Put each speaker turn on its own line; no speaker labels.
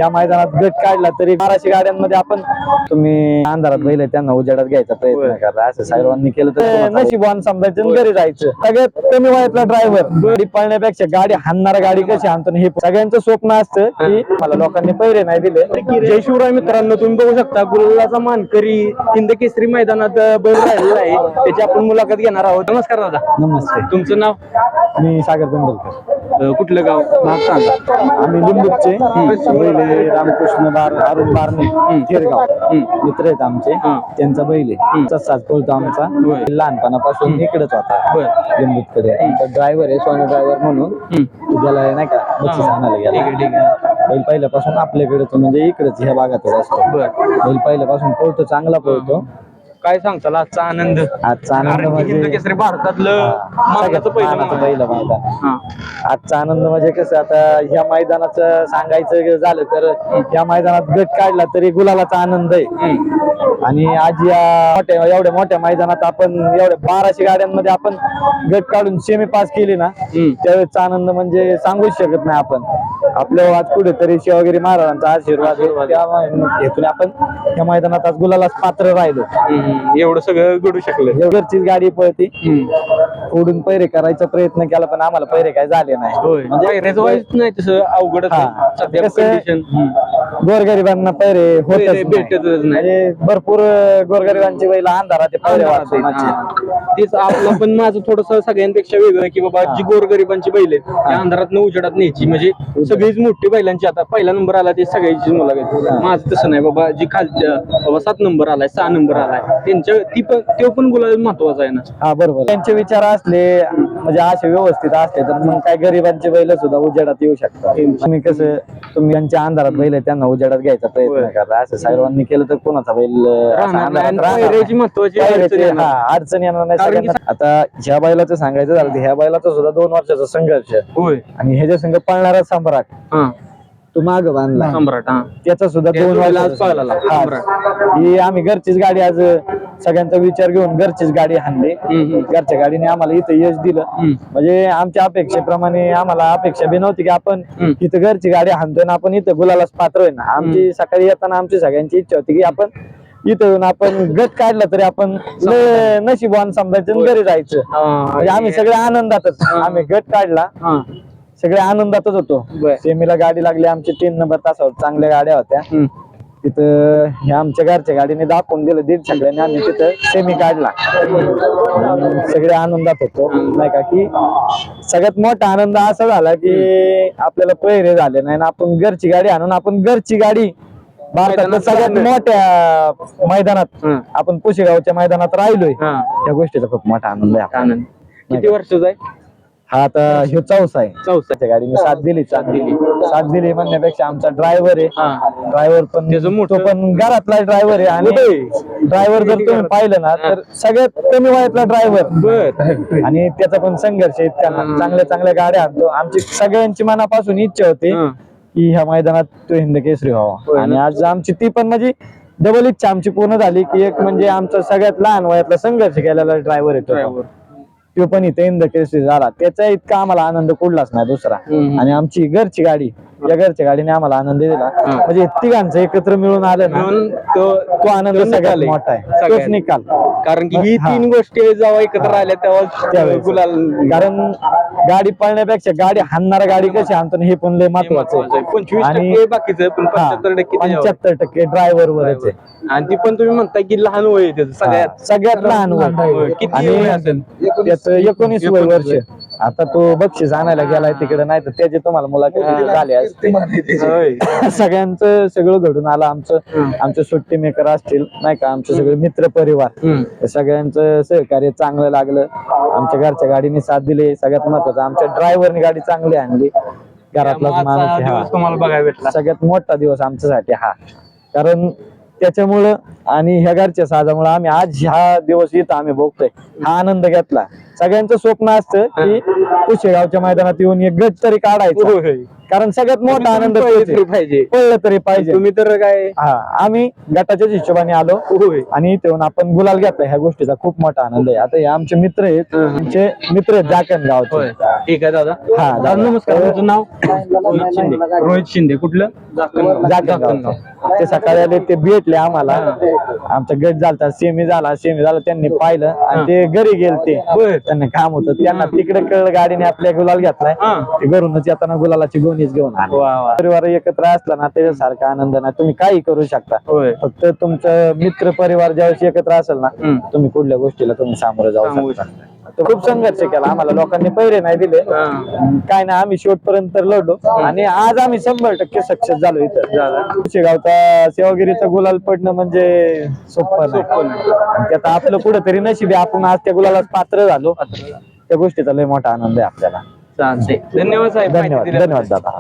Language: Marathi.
या मैदानात गट काढला तरी 1200 गाड्यांमध्ये आपण तुम्ही अंधारात बैल त्यांना उजेडात घ्यायचा प्रयत्न करा. असं सर्वांनी केलं तर नशिबान समजायचं घरी जायचं. सगळ्यात कमी वयातला ड्रायव्हर गाडी पळण्यापेक्षा गाडी हाणणारा गाडी कशी आणतो हे सगळ्यांचं स्वप्न असतं की मला लोकांनी पैरे नाही दिले.
जय शिवराय मित्रांनो, तुम्ही बघू शकता गुलालाचा मानकरी हिंद केसरी मैदानात बैल राहिलेला आहे. त्याची आपण मुलाखत घेणार आहोत. नमस्कार दादा.
नमस्ते.
तुमचं नाव?
मी सागर बेंडलकर.
कुठलं गाव?
आम्ही लिंबूचे पहिले रामकृष्ण अरुण बारणे थेरगाव मित्र आहेत आमचे. त्यांचा बैल आहे तसाच पळतो आमचा. लहानपणापासून इकडेच होता लिंबूकडे. ड्रायव्हर आहे सोनी ड्रायव्हर म्हणून. त्याला नाही का बक्षीस आणायला गेला. बैल पहिल्यापासून आपल्याकडे म्हणजे इकडेच ह्या भागातच असतो. बैल पहिल्यापासून पळतो, चांगला पळतो.
काय सांगताल आजचा आनंद?
आजचा आनंद म्हणजे
हिंद केसरी भारतातलं मानाचं पहिलं
मैदान. आजचा आनंद म्हणजे कसं आता ह्या मैदानाचं सांगायचं झालं तर या मैदानात गट काढला तरी गुलालाचा आनंद आहे. आणि आज या एवढ्या मोठ्या मैदानात आपण एवढ्या 1200 गाड्यांमध्ये आपण गट काढून सेमी पास केली ना, त्यावेळेचा आनंद म्हणजे सांगूच शकत नाही आपण. आपल्या आज कुठेतरी शिवगिरी महाराजांचा आशीर्वाद हेतून आपण या मैदानात आज गुलालाच पात्र राहिलो.
एवढं सगळं घडू शकलं.
एवढीच गाडी पळती. फोडून पैरे करायचा प्रयत्न केला पण आम्हाला पैरे काय झाले नाही.
म्हणजे नाही तसं अवघडच
गोरगरिबांना पैरे
भेटतच नाही.
भरपूर गोरगरिबांची बैल अंधारात पैरे
तेच आपलं पण माझं थोडस सगळ्यांपेक्षा वेगळं की बाबा जी गोरगरिबांची बैल आहेत त्या अंधारात उजेडात न्यायची. म्हणजे सगळीच मोठी बैलांची आता पहिला नंबर आला ते सगळ्याची मुलाखत. माझं तसं नाही बाबा. जी खालच्या बाबा 7 नंबर आलाय 6 नंबर आलाय त्यांच्या तो पण गुलाल महत्वाचा आहे ना.
हा बरोबर. त्यांचे विचार असले म्हणजे असे व्यवस्थित असले तर मग काय गरिबांचे बैल सुद्धा उजेडात येऊ शकतात. तुम्ही कसं तुम्ही त्यांच्या अंधारात बैल त्यांना उजेडात घ्यायचा प्रयत्न करा. असं सर्वांनी केलं तर कोणाचा बैल
महत्वाची
अडचण येणार नाही. आता ह्या बैलाचं सांगायचं झालं ह्या बैलाचा सुद्धा 2 वर्षाचा संघर्ष आणि ह्याच्या संघ पळणारा सम्राट तो माग बांधला सम्राट त्याचा सुद्धा 2 वर्ष ही आम्ही घरचीच गाडी आज सगळ्यांचा विचार घेऊन घरचीच गाडी आणली. घरच्या गाडीने आम्हाला इथं यश दिलं. म्हणजे आमच्या अपेक्षेप्रमाणे आम्हाला अपेक्षा बी नव्हती की आपण इथं घरची गाडी आणतोय ना आपण इथं गुलालाच पात्र आहे ना. आमची सकाळी येताना आमची सगळ्यांची इच्छा होती की आपण इथं येऊन आपण गट काढला तरी आपण नशिबान समजायचं घरी जायचं. म्हणजे आम्ही सगळे आनंदातच आम्ही गट काढला. सगळे आनंदातच होतो. सेमीला गाडी लागली आमची 3 नंबर तासावर चांगल्या गाड्या होत्या. तिथं ह्या आमच्या घरच्या गाडीने दाखवून दिलं 1.5 सगळ्यांनी आम्ही तिथं सेमी काढला. सगळे आनंदात होतो नाही का. की सगळ्यात मोठा आनंद असा झाला की आपल्याला पैरे झाले नाही. आपण घरची गाडी आणून आपण घरची गाडी भारतातल्या सगळ्यात मोठ्या मैदानात आपण पुशेगावच्या मैदानात राहिलोय. या गोष्टीचा खूप मोठा आनंद आहे.
किती वर्षाचा आहे
हा? आता ह्यो 4सा आहे. 4च्या गाडीने साथ दिली म्हणण्यापेक्षा आमचा ड्रायव्हर आहे. ड्रायव्हर पण तो पण घरातला ड्रायव्हर आहे. आणि ड्रायव्हर जर तुम्ही पाहिलं ना तर सगळ्यात कमी वयातला ड्रायव्हर आणि त्याचा पण संघर्ष इतका चांगल्या चांगल्या गाड्या आणतो. आमची सगळ्यांची मनापासून इच्छा होती की ह्या मैदानात तो हिंद केसरी व्हावा. आणि आज आमची ती पण म्हणजे डबल इच्छा आमची पूर्ण झाली की एक म्हणजे आमचा सगळ्यात लहान वयातला संघर्ष केलेला ड्रायव्हर येतो तो पण इथे हिंद केसरी झाला. त्याचा इतका आम्हाला आनंद कुठलाच नाही दुसरा. आणि आमची घरची गाडी या घरच्या गाडीने आम्हाला आनंद दिला. म्हणजे तिघांचं एकत्र मिळून आलं ना तो आनंद सगळ्यात मोठा आहे. तोच निकाल.
कारण की ही 3 गोष्टी जेव्हा एकत्र आल्या तेव्हा गुलाल.
कारण गाडी पळण्यापेक्षा गाडी हाणणारा गाडी कशी आणतो हे पण लय महत्वाचं आहे.
25% बाकीचं पण
75% ड्रायव्हर वरच आहे.
आणि ती पण तुम्ही म्हणताय की लहान वय आहे
सगळ्यात लहान वय.
किती वय असेल
त्याचं 19 वर्ष. आता तो बक्षीस आणायला गेलाय तिकडे नाही तर त्याचे तुम्हाला मुलाखत झाले असते. सगळ्यांचं सगळं घडून आलं. आमचं सुट्टी मेकर असतील नाही का आमचे सगळे मित्र परिवार सगळ्यांचं सहकार्य चांगलं लागलं. आमच्या घरच्या गाडीने साथ दिली. सगळ्यात महत्वाचं आमच्या ड्रायव्हरने गाडी चांगली आणली. घरातलाच माणूस
तुम्हाला बघायला भेटला.
सगळ्यात मोठा दिवस आमच्यासाठी हा. कारण त्याच्यामुळं आणि ह्या घरच्या साजामुळे आम्ही आज ह्या दिवस इथं आम्ही बघतोय हा आनंद घेतला. सगळ्यांचं स्वप्न असतं की पुशेगावच्या मैदानात येऊन एक गट तरी काढायचं. कारण सगळ्यात मोठा आनंद
पळले
तोच आहे.
तरी पाहिजे.
पळलं तरी पाहिजे.
तुम्ही तर काय
हा आम्ही गटाच्याच हिशोबाने आलो आणि इथे येऊन आपण गुलाल घेतला, ह्या गोष्टीचा खूप मोठा आनंद आहे. आता हे आमचे मित्र आहेत, आमचे मित्र आहेत जाकण गावचे.
ठीक आहे दादा.
हा,
दादा नमस्कार. तुमचं नाव? रोहित शिंदे. कुठलं?
जाकण गावचे. ते सकाळी आले, ते भेटले आम्हाला. आमचा गट झालता, सेमी झाला त्यांनी पाहिलं आणि ते घरी गेलते. त्यांना काम होतं, त्यांना तिकडे कळलं गाडीने आपल्या गुलाल घेतलाय. ते घरूनच येताना गुलालाची गोणीच घेऊन आले. परिवार एकत्र असला ना त्याच्यासारखा आनंद नाही. तुम्ही काही करू शकता, फक्त तुमचं मित्र परिवार ज्यावेळेस एकत्र असेल ना, तुम्ही कुठल्या गोष्टीला तुम्ही सामोरं जाऊ शकता. तो खूप संघर्ष केला, आम्हाला लोकांनी पैरे नाही दिले, काय नाही, आम्ही शेवटपर्यंत लढलो आणि आज आम्ही 100% सक्सेस झालो. इथं गावचा सेवागिरीचा गुलाल पडणं म्हणजे सोपं नाही. त्यात आपलं कुठेतरी नशीब आहे, आपण आज त्या गुलाला पात्र झालो. त्या गोष्टीचा लय मोठा आनंद आहे आपल्याला.
धन्यवाद साहेब.
धन्यवाद दादा.